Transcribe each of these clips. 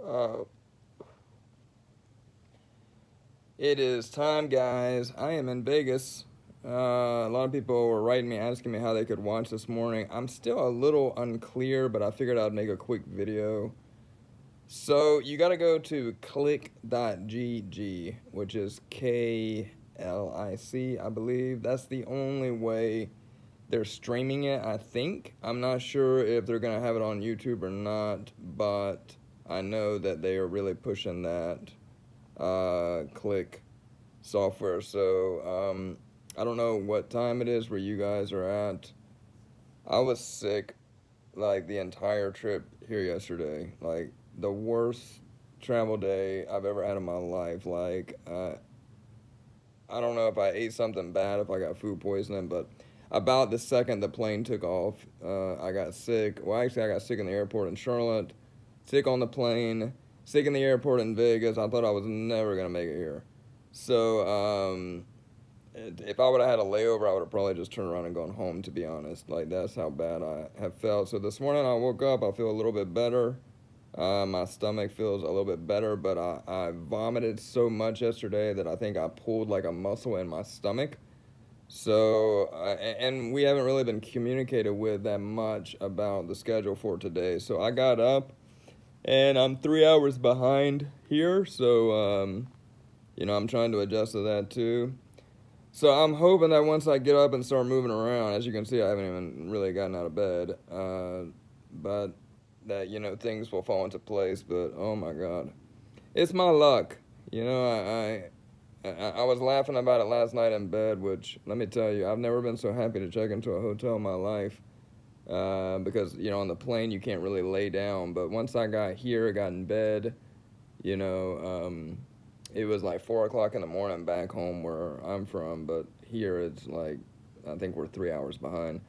Uh, it is time, guys. I am in Vegas. A lot of people were writing me asking me how they could watch this morning. I'm still a little unclear, but I figured I'd make a quick video. So you got to go to click.gg, which is KLIC, I believe. That's the only way they're streaming it, I think. I'm not sure if they're going to have it on YouTube or not, but I know that they are really pushing that click software. So I don't know what time it is where you guys are at. I was sick like the entire trip here yesterday. Like the worst travel day I've ever had in my life. Like I don't know if I ate something bad, if I got food poisoning, but about the second the plane took off, I got sick. Well, actually, I got sick in the airport in Charlotte, sick on the plane, sick in the airport in Vegas. I thought I was never going to make it here. So, if I would have had a layover, I would have probably just turned around and gone home, to be honest. Like, that's how bad I have felt. So, this morning I woke up, I feel a little bit better. My stomach feels a little bit better, but I vomited so much yesterday that I think I pulled like a muscle in my stomach. So, and we haven't really been communicated with that much about the schedule for today. So I got up and I'm 3 hours behind here. So, I'm trying to adjust to that too. So I'm hoping that once I get up and start moving around, as you can see, I haven't even really gotten out of bed. But that, things will fall into place. But oh my God, it's my luck. I was laughing about it last night in bed, which, let me tell you, I've never been so happy to check into a hotel in my life. Because, on the plane, you can't really lay down. But once I got here, I got in bed, it was like 4 o'clock in the morning back home where I'm from. But here it's like, I think we're 3 hours behind.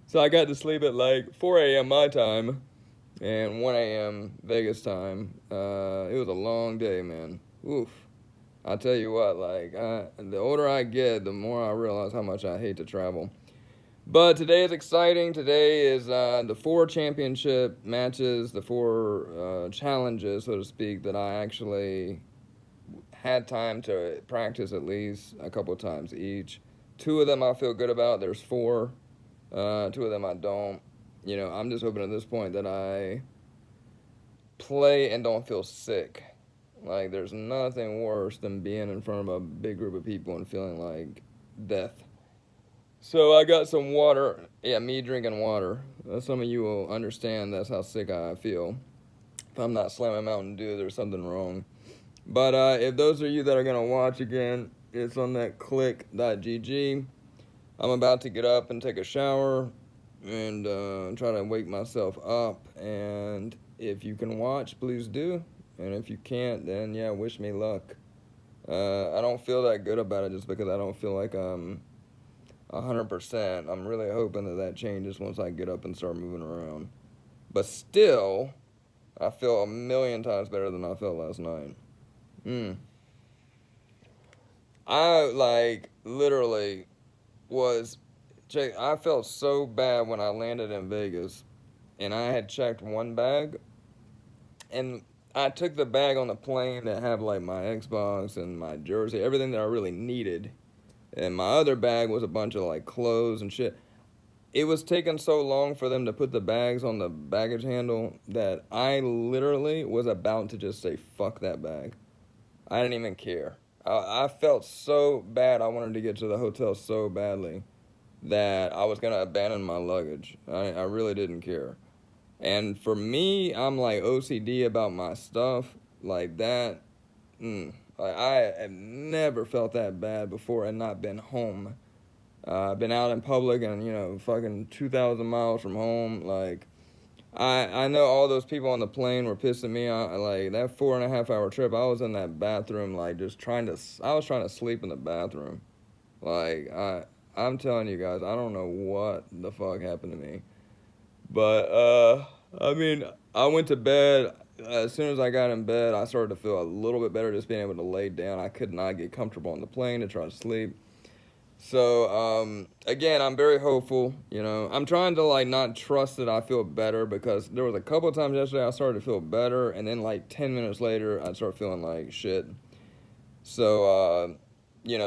So I got to sleep at like 4 a.m. my time and 1 a.m. Vegas time. It was a long day, man. Oof. I'll tell you what, like, the older I get, the more I realize how much I hate to travel. But today is exciting. Today is the 4 championship matches, the 4 challenges, so to speak, that I actually had time to practice at least a couple of times each. 2 of them I feel good about. There's 4. 2 of them I don't. I'm just hoping at this point that I play and don't feel sick. Like, there's nothing worse than being in front of a big group of people and feeling like death. So I got some water. Yeah, me drinking water. Some of you will understand that's how sick I feel. If I'm not slamming Mountain Dew, there's something wrong. But if those are you that are going to watch again, it's on that click.gg. I'm about to get up and take a shower and try to wake myself up. And if you can watch, please do. And if you can't, then yeah, wish me luck. I don't feel that good about it just because I don't feel like I'm 100%. I'm really hoping that changes once I get up and start moving around. But still, I feel a million times better than I felt last night. I literally was. I felt so bad when I landed in Vegas, and I had checked one bag, and I took the bag on the plane that had like my Xbox and my jersey, everything that I really needed. And my other bag was a bunch of like clothes and shit. It was taking so long for them to put the bags on the baggage handle that I literally was about to just say, fuck that bag. I didn't even care. I felt so bad. I wanted to get to the hotel so badly that I was going to abandon my luggage. I really didn't care. And for me, I'm like OCD about my stuff like that. Like, I have never felt that bad before and not been home. I've been out in public and, fucking 2,000 miles from home. Like, I know all those people on the plane were pissing me off. Like, that 4.5 hour trip, I was in that bathroom, like, I was trying to sleep in the bathroom. Like, I'm telling you guys, I don't know what the fuck happened to me. But, I went to bed. As soon as I got in bed, I started to feel a little bit better just being able to lay down. I could not get comfortable on the plane to try to sleep. So, again, I'm very hopeful. I'm trying to like not trust that I feel better because there was a couple of times yesterday I started to feel better, and then like 10 minutes later I start feeling like shit. So,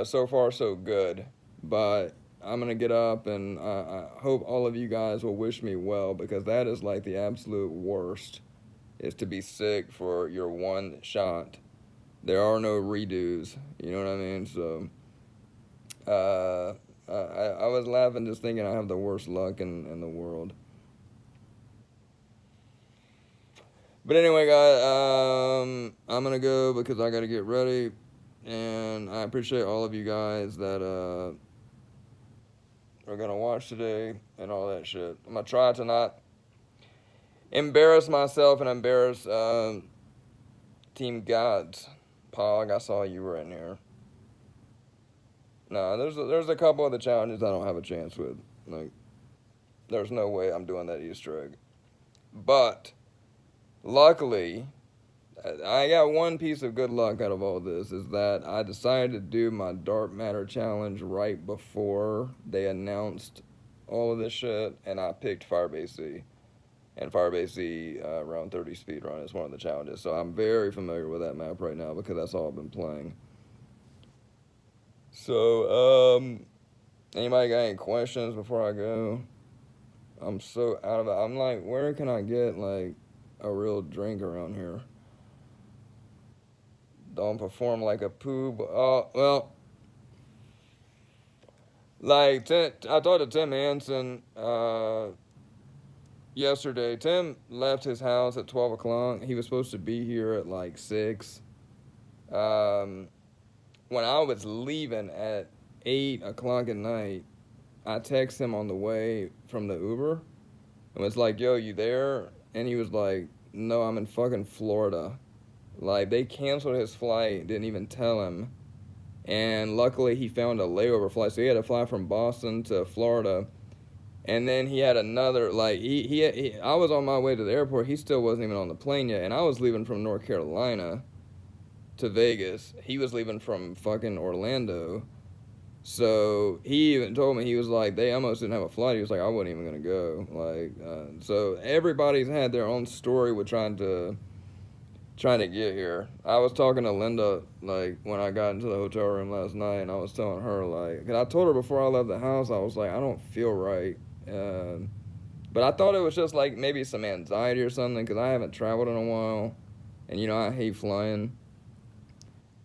so far so good. But I'm gonna get up, and I hope all of you guys will wish me well because that is like the absolute worst, is to be sick for your one shot. There are no redos. You know what I mean? So. I was laughing just thinking I have the worst luck in the world. But anyway, guys, I'm gonna go because I gotta get ready, and I appreciate all of you guys that are gonna watch today and all that shit. I'm gonna try to not embarrass myself and embarrass Team Gods. Pog, I saw you were in here. No, there's a couple of the challenges I don't have a chance with. Like, there's no way I'm doing that Easter egg. But luckily, I got one piece of good luck out of all this, is that I decided to do my dark matter challenge right before they announced all of this shit, and I picked Firebase Z. And Firebase Z around 30 speed run is one of the challenges. So I'm very with that map right now because that's all I've been playing. So, anybody got any questions before I go? I'm so out of it. I'm like, where can I get like a real drink around here? Don't perform like a poob. Oh, well, like, I talked to Tim Hansen yesterday. Tim left his house at 12 o'clock. He was supposed to be here at like 6. When I was leaving at 8 o'clock at night, I texted him on the way from the Uber and was like, yo, you there? And he was like, no, I'm in fucking Florida. Like, they canceled his flight, didn't even tell him. And luckily, he found a layover flight. So he had to fly from Boston to Florida. And then he had another, like, I was on my way to the airport. He still wasn't even on the plane yet. And I was leaving from North Carolina to Vegas. He was leaving from fucking Orlando. So he even told me, he was like, they almost didn't have a flight. He was like, I wasn't even going to go. Like, so everybody's had their own story with trying to get here. I was talking to Linda, like, when I got into the hotel room last night, and I was telling her, like, 'cause I told her before I left the house, I was like, I don't feel right. But I thought it was just, like, maybe some anxiety or something, because I haven't traveled in a while, and, I hate flying.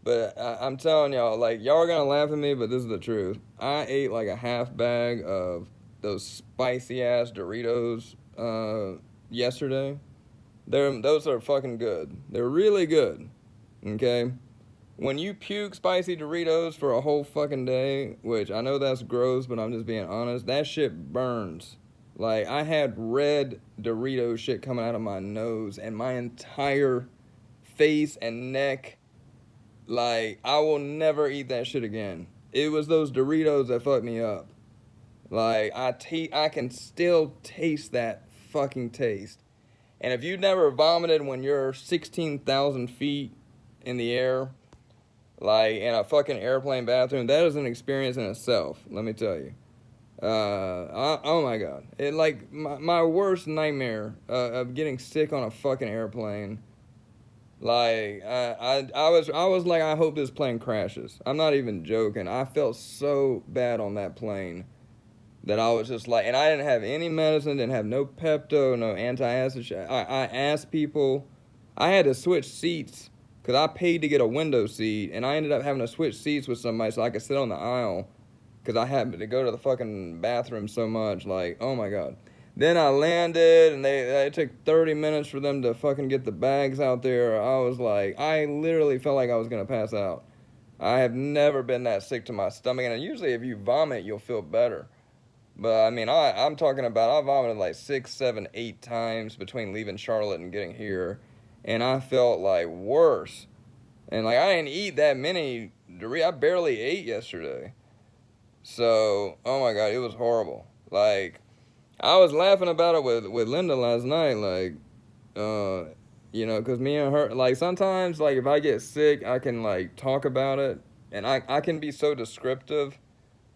But I'm telling y'all, like, y'all are going to laugh at me, but this is the truth. I ate, like, a half bag of those spicy-ass Doritos yesterday. Those are fucking good. They're really good, okay? When you puke spicy Doritos for a whole fucking day, which I know that's gross, but I'm just being honest, that shit burns. Like, I had red Dorito shit coming out of my nose and my entire face and neck. Like, I will never eat that shit again. It was those Doritos that fucked me up. Like, I can still taste that fucking taste. And if you've never vomited when you're 16,000 feet in the air, like in a fucking airplane bathroom, that is an experience in itself, let me tell you. Oh my God. It, like, my worst nightmare of getting sick on a fucking airplane. Like, I was like, I hope this plane crashes. I'm not even joking. I felt so bad on that plane that I was just like, and I didn't have any medicine, didn't have no Pepto, no antacid shit. I asked people, I had to switch seats because I paid to get a window seat, and I ended up having to switch seats with somebody so I could sit on the aisle because I happened to go to the fucking bathroom so much. Like, oh my God. Then I landed, and it took 30 minutes for them to fucking get the bags out there. I was like, I literally felt like I was going to pass out. I have never been that sick to my stomach, and usually if you vomit, you'll feel better. But I mean, I'm talking about, I vomited like 6, 7, 8 times between leaving Charlotte and getting here, and I felt like worse. And like, I didn't eat that many Doritos. I barely ate yesterday. So, oh my God, it was horrible. Like, I was laughing about it with Linda last night, like, because me and her, like, sometimes, like, if I get sick, I can, like, talk about it, and I can be so descriptive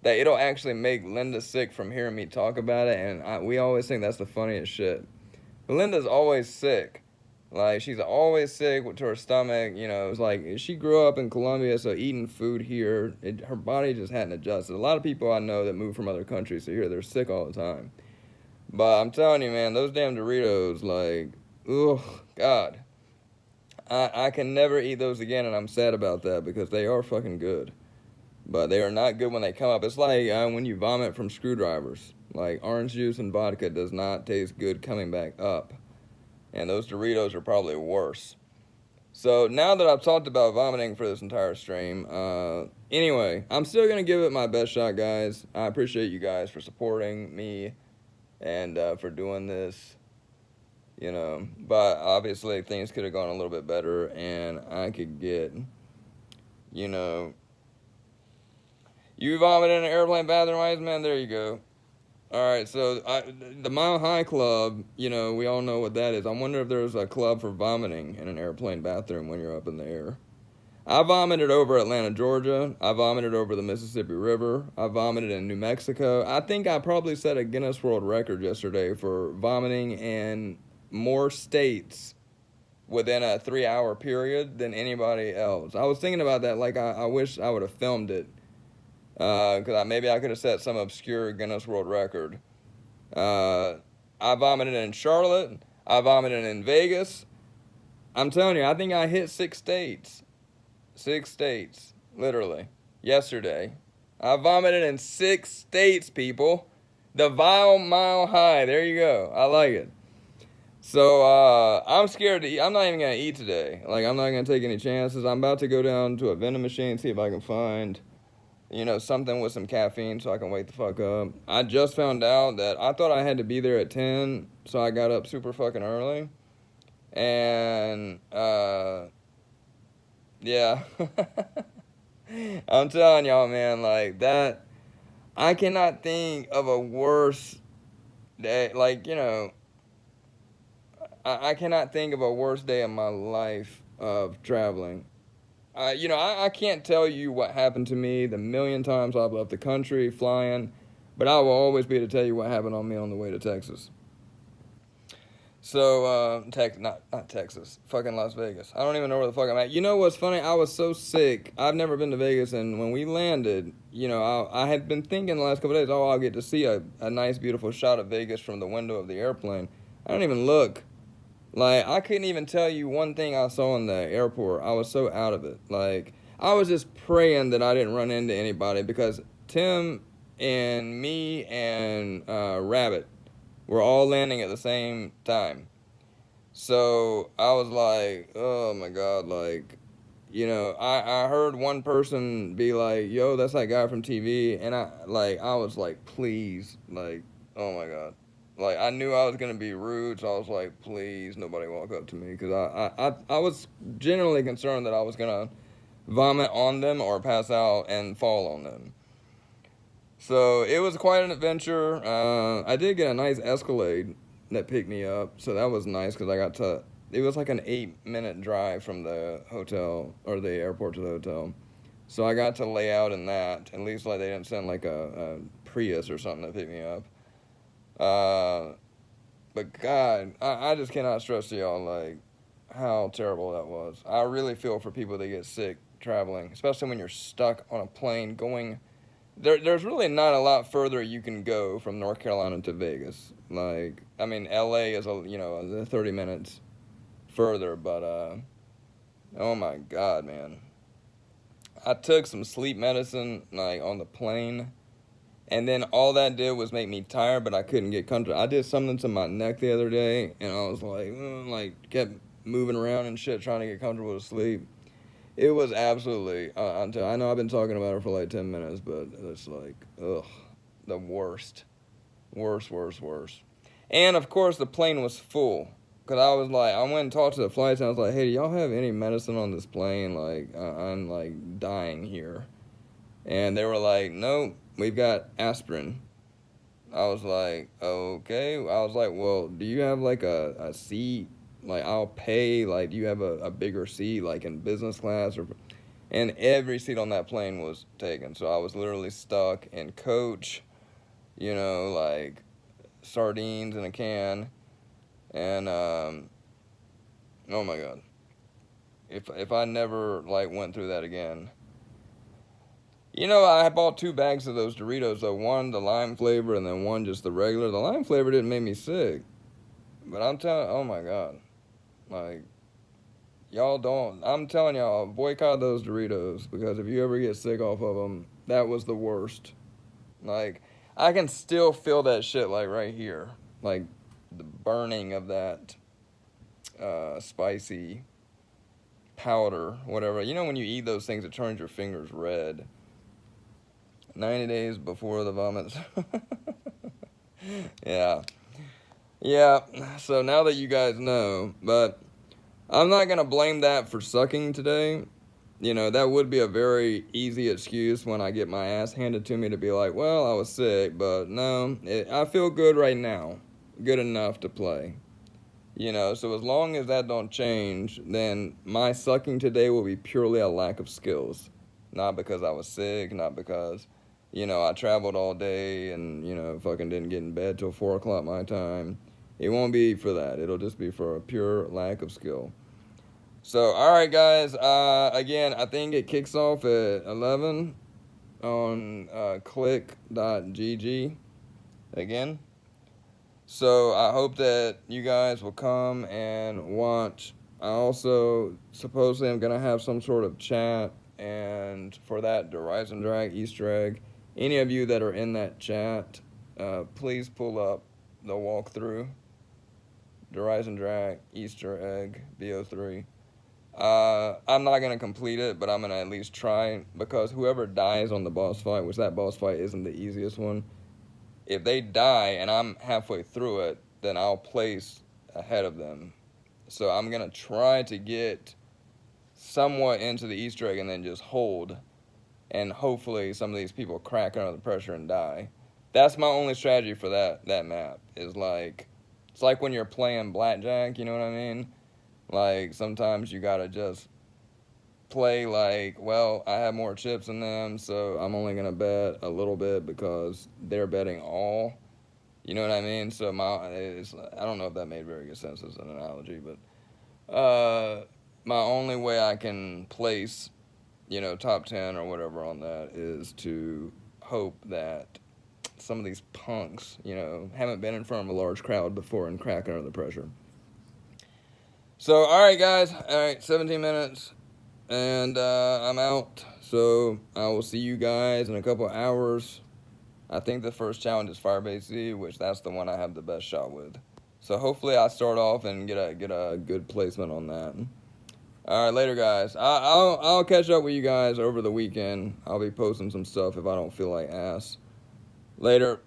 that it'll actually make Linda sick from hearing me talk about it, and we always think that's the funniest shit. But Linda's always sick. Like, she's always sick to her stomach. You know, it's like she grew up in Colombia, so eating food here, her body just hadn't adjusted. A lot of people I know that move from other countries to here, they're sick all the time. But I'm telling you, man, those damn Doritos, like, ugh, God. I can never eat those again, and I'm sad about that because they are fucking good. But they are not good when they come up. It's like when you vomit from screwdrivers. Like, orange juice and vodka does not taste good coming back up. And those Doritos are probably worse. So now that I've talked about vomiting for this entire stream, anyway, I'm still going to give it my best shot, guys. I appreciate you guys for supporting me and for doing this. You know, but obviously things could have gone a little bit better, and I could get, you know, you vomit in an airplane bathroom, Ice Man? There you go. Alright, so the Mile High Club, you know, we all know what that is. I wonder if there's a club for vomiting in an airplane bathroom when you're up in the air. I vomited over Atlanta, Georgia. I vomited over the Mississippi River. I vomited in New Mexico. I think I probably set a Guinness World Record yesterday for vomiting in more states within a 3-hour period than anybody else. I was thinking about that, like I wish I would have filmed it, because maybe I could have set some obscure Guinness World Record. I vomited in Charlotte. I vomited in Vegas. I'm telling you, I think I hit 6 states. 6 states, literally, yesterday. I vomited in 6 states, people. The Vile Mile High, there you go. I like it. So, I'm scared to eat. I'm not even going to eat today. Like, I'm not going to take any chances. I'm about to go down to a vending machine, see if I can find, you know, something with some caffeine so I can wake the fuck up. I just found out that I thought I had to be there at 10, so I got up super fucking early. And, yeah. I'm telling y'all, man, like, that, I cannot think of a worse day, like, you know, I cannot think of a worse day in my life of traveling. You know, I can't tell you what happened to me the million times I've left the country flying, but I will always be able to tell you what happened on me on the way to Texas. So, not Texas, fucking Las Vegas. I don't even know where the fuck I'm at. You know what's funny? I was so sick. I've never been to Vegas, and when we landed, you know, I had been thinking the last couple of days, oh, I'll get to see a nice, beautiful shot of Vegas from the window of the airplane. I don't even look. Like, I couldn't even tell you one thing I saw in the airport. I was so out of it. Like, I was just praying that I didn't run into anybody because Tim and me and Rabbit were all landing at the same time. So I was like, oh my God, like, you know, I heard one person be like, yo, that's that guy from TV. And I was like, please, like, oh my God. Like, I knew I was going to be rude, so I was like, please, nobody walk up to me. Because I was genuinely concerned that I was going to vomit on them or pass out and fall on them. So, it was quite an adventure. I did get a nice Escalade that picked me up, so that was nice because I got to... It was like an 8-minute drive from the hotel, or the airport to the hotel. So, I got to lay out in that. At least, like, they didn't send, like, a Prius or something to pick me up. But God, I just cannot stress to y'all, like, how terrible that was. I really feel for people that get sick traveling, especially when you're stuck on a plane going, there's really not a lot further you can go from North Carolina to Vegas. Like, I mean, LA is, 30 minutes further, but, oh my God, man. I took some sleep medicine, like, on the plane. And then all that did was make me tired, but I couldn't get comfortable. I did something to my neck the other day, and I was like, kept moving around and shit, trying to get comfortable to sleep. It was absolutely, I know I've been talking about it for like 10 minutes, but it's like, ugh, the worst. Worst. And of course, the plane was full. Because I was like, I went and talked to the flights, and I was like, hey, do y'all have any medicine on this plane? Like, I'm like dying here. And they were like, nope. We've got aspirin. I was like, okay. I was like, well, do you have like a seat? Like, I'll pay. Like, do you have a bigger seat, like in business class? Or and every seat on that plane was taken. So I was literally stuck in coach, like sardines in a can, and oh my god, if I never like went through that again. I bought 2 bags of those Doritos, though. One the lime flavor, and then one just the regular. The lime flavor didn't make me sick, but I'm telling, oh my god, like, y'all don't. I'm telling y'all, boycott those Doritos, because if you ever get sick off of them, that was the worst. Like, I can still feel that shit, like, right here. Like, the burning of that spicy powder, whatever. When you eat those things, it turns your fingers red. 90 days before the vomits. Yeah. Yeah, so now that you guys know, but I'm not going to blame that for sucking today. That would be a very easy excuse when I get my ass handed to me to be like, well, I was sick, but no, I feel good right now. Good enough to play. So as long as that don't change, then my sucking today will be purely a lack of skills. Not because I was sick, not because, I traveled all day and, fucking didn't get in bed till 4 o'clock my time. It won't be for that. It'll just be for a pure lack of skill. So, all right, guys. Again, I think it kicks off at 11 on click.gg again. So, I hope that you guys will come and watch. I also supposedly am going to have some sort of chat, and for that Rise and Drag Easter egg, any of you that are in that chat, please pull up the walkthrough. Rise and Drag Easter egg BO3. I'm not going to complete it, but I'm going to at least try, because whoever dies on the boss fight, which that boss fight isn't the easiest one, if they die and I'm halfway through it, then I'll place ahead of them. So I'm going to try to get somewhat into the Easter egg and then just hold, and hopefully some of these people crack under the pressure and die. That's my only strategy for that map, is like, it's like when you're playing blackjack, you know what I mean? Like, sometimes you gotta just play like, well, I have more chips than them, so I'm only gonna bet a little bit because they're betting all. You know what I mean? So I don't know if that made very good sense as an analogy, but my only way I can place, top 10 or whatever on that is to hope that some of these punks, haven't been in front of a large crowd before and crack under the pressure. So, all right, guys. All right, 17 minutes, and I'm out. So, I will see you guys in a couple hours. I think the first challenge is Firebase Z, which that's the one I have the best shot with. So, hopefully I start off and get a good placement on that. All right, later, guys. I'll catch up with you guys over the weekend. I'll be posting some stuff if I don't feel like ass. Later.